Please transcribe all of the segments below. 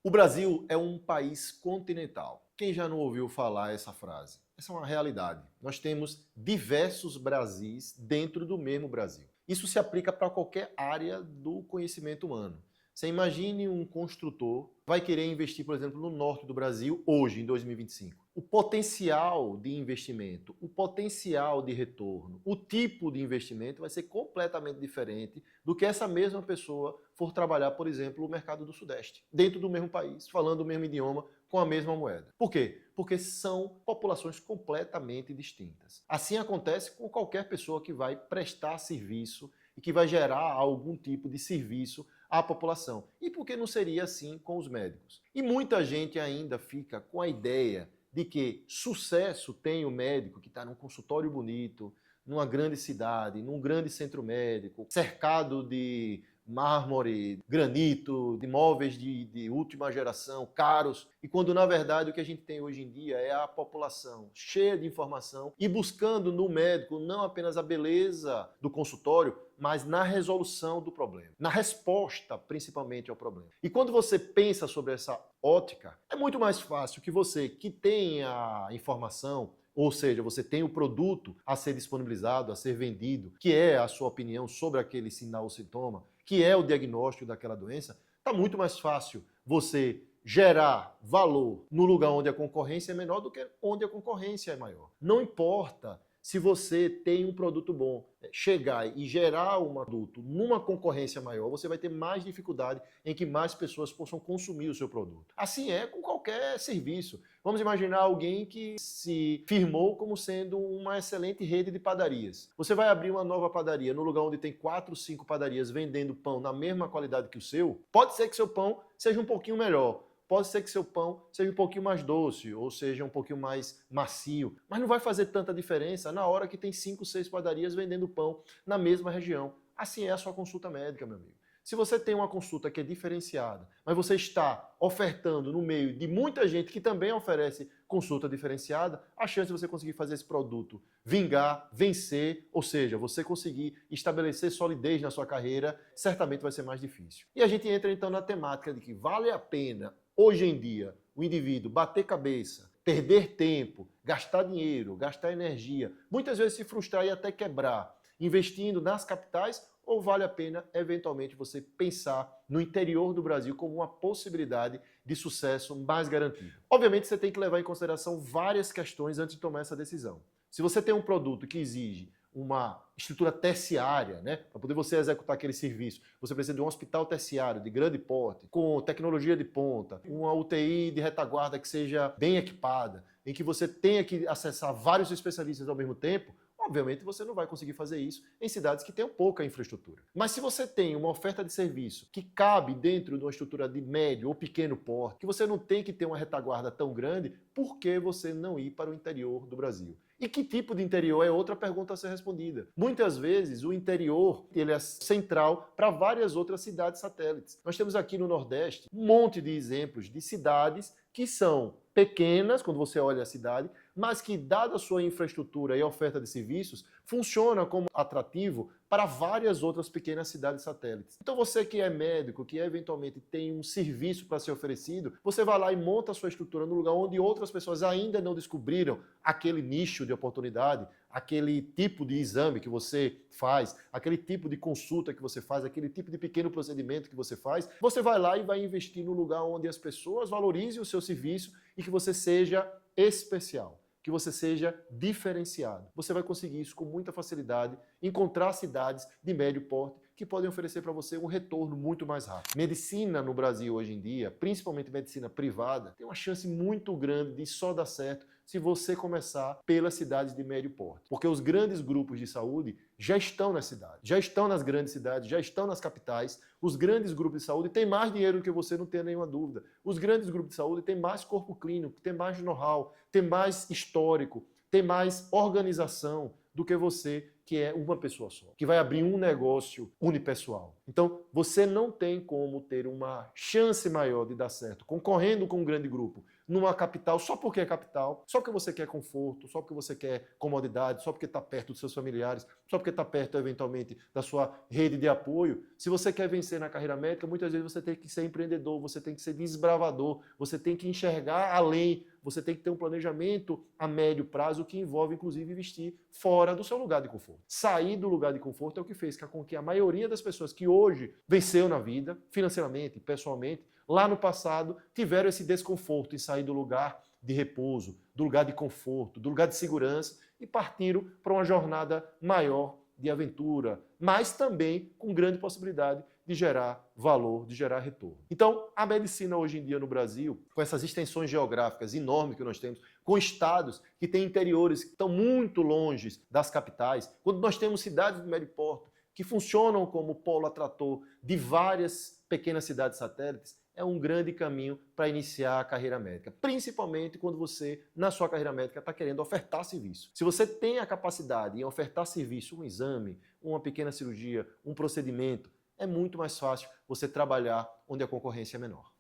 O Brasil é um país continental. Quem já não ouviu falar essa frase? Essa é uma realidade. Nós temos diversos Brasis dentro do mesmo Brasil. Isso se aplica para qualquer área do conhecimento humano. Você imagine um construtor vai querer investir, por exemplo, no norte do Brasil hoje, em 2025. O potencial de investimento, o potencial de retorno, o tipo de investimento vai ser completamente diferente do que essa mesma pessoa for trabalhar, por exemplo, no mercado do Sudeste, dentro do mesmo país, falando o mesmo idioma, com a mesma moeda. Por quê? Porque são populações completamente distintas. Assim acontece com qualquer pessoa que vai prestar serviço e que vai gerar algum tipo de serviço à população. E por que não seria assim com os médicos? E muita gente ainda fica com a ideia de que sucesso tem o médico que está num consultório bonito, numa grande cidade, num grande centro médico, cercado de mármore, granito, de móveis de última geração, caros, e quando na verdade o que a gente tem hoje em dia é a população cheia de informação e buscando no médico não apenas a beleza do consultório, mas na resolução do problema, na resposta principalmente ao problema. E quando você pensa sobre essa ótica, é muito mais fácil que você que tem a informação, ou seja, você tem o produto a ser disponibilizado, a ser vendido, que é a sua opinião sobre aquele sinal ou sintoma, que é o diagnóstico daquela doença, está muito mais fácil você gerar valor no lugar onde a concorrência é menor do que onde a concorrência é maior. Não importa se você tem um produto bom, chegar e gerar um produto numa concorrência maior, você vai ter mais dificuldade em que mais pessoas possam consumir o seu produto. Assim é com qualquer serviço. Vamos imaginar alguém que se firmou como sendo uma excelente rede de padarias. Você vai abrir uma nova padaria no lugar onde tem 4, 5 padarias vendendo pão na mesma qualidade que o seu. Pode ser que seu pão seja um pouquinho melhor. Pode ser que seu pão seja um pouquinho mais doce ou seja um pouquinho mais macio, mas não vai fazer tanta diferença na hora que tem 5, 6 padarias vendendo pão na mesma região. Assim é a sua consulta médica, meu amigo. Se você tem uma consulta que é diferenciada, mas você está ofertando no meio de muita gente que também oferece consulta diferenciada, a chance de você conseguir fazer esse produto vingar, vencer, ou seja, você conseguir estabelecer solidez na sua carreira, certamente vai ser mais difícil. E a gente entra então na temática de que vale a pena, hoje em dia, o indivíduo bater cabeça, perder tempo, gastar dinheiro, gastar energia, muitas vezes se frustrar e até quebrar, investindo nas capitais, ou vale a pena, eventualmente, você pensar no interior do Brasil como uma possibilidade de sucesso mais garantido? Obviamente, você tem que levar em consideração várias questões antes de tomar essa decisão. Se você tem um produto que exige uma estrutura terciária, né, para poder você executar aquele serviço, você precisa de um hospital terciário de grande porte, com tecnologia de ponta, uma UTI de retaguarda que seja bem equipada, em que você tenha que acessar vários especialistas ao mesmo tempo, obviamente você não vai conseguir fazer isso em cidades que tenham pouca infraestrutura. Mas se você tem uma oferta de serviço que cabe dentro de uma estrutura de médio ou pequeno porte, que você não tem que ter uma retaguarda tão grande, por que você não ir para o interior do Brasil? E que tipo de interior é outra pergunta a ser respondida. Muitas vezes o interior ele é central para várias outras cidades satélites. Nós temos aqui no Nordeste um monte de exemplos de cidades que são pequenas, quando você olha a cidade, mas que, dada a sua infraestrutura e oferta de serviços, funciona como atrativo para várias outras pequenas cidades satélites. Então você que é médico, que eventualmente tem um serviço para ser oferecido, você vai lá e monta a sua estrutura no lugar onde outras pessoas ainda não descobriram aquele nicho de oportunidade, aquele tipo de exame que você faz, aquele tipo de consulta que você faz, aquele tipo de pequeno procedimento que você faz, você vai lá e vai investir no lugar onde as pessoas valorizem o seu serviço e que você seja especial, que você seja diferenciado. Você vai conseguir isso com muita facilidade, encontrar cidades de médio porte que podem oferecer para você um retorno muito mais rápido. Medicina no Brasil hoje em dia, principalmente medicina privada, tem uma chance muito grande de só dar certo se você começar pelas cidades de médio porte. Porque os grandes grupos de saúde já estão nas cidades, já estão nas grandes cidades, já estão nas capitais. Os grandes grupos de saúde têm mais dinheiro do que você, não tem nenhuma dúvida. Os grandes grupos de saúde têm mais corpo clínico, têm mais know-how, têm mais histórico, têm mais organização do que você que é uma pessoa só, que vai abrir um negócio unipessoal. Então, você não tem como ter uma chance maior de dar certo concorrendo com um grande grupo numa capital só porque é capital, só porque você quer conforto, só porque você quer comodidade, só porque está perto dos seus familiares, só porque está perto, eventualmente, da sua rede de apoio. Se você quer vencer na carreira médica, muitas vezes você tem que ser empreendedor, você tem que ser desbravador, você tem que enxergar além, você tem que ter um planejamento a médio prazo que envolve, inclusive, investir fora do seu lugar de conforto. Sair do lugar de conforto é o que fez com que a maioria das pessoas que hoje venceu na vida, financeiramente, pessoalmente, lá no passado, tiveram esse desconforto em sair do lugar de repouso, do lugar de conforto, do lugar de segurança e partiram para uma jornada maior de aventura, mas também com grande possibilidade de gerar valor, de gerar retorno. Então, a medicina hoje em dia no Brasil, com essas extensões geográficas enormes que nós temos, com estados que têm interiores que estão muito longe das capitais, quando nós temos cidades de médio porte que funcionam como polo atrator de várias pequenas cidades satélites, é um grande caminho para iniciar a carreira médica, principalmente quando você, na sua carreira médica, está querendo ofertar serviço. Se você tem a capacidade em ofertar serviço, um exame, uma pequena cirurgia, um procedimento, é muito mais fácil você trabalhar onde a concorrência é menor.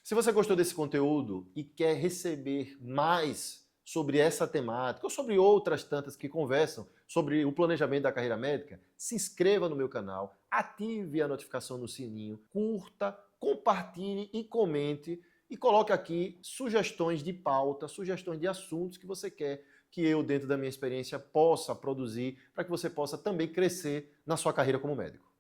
Se você gostou desse conteúdo e quer receber mais sobre essa temática ou sobre outras tantas que conversam sobre o planejamento da carreira médica, se inscreva no meu canal, ative a notificação no sininho, curta, compartilhe e comente e coloque aqui sugestões de pauta, sugestões de assuntos que você quer que eu, dentro da minha experiência, possa produzir para que você possa também crescer na sua carreira como médico.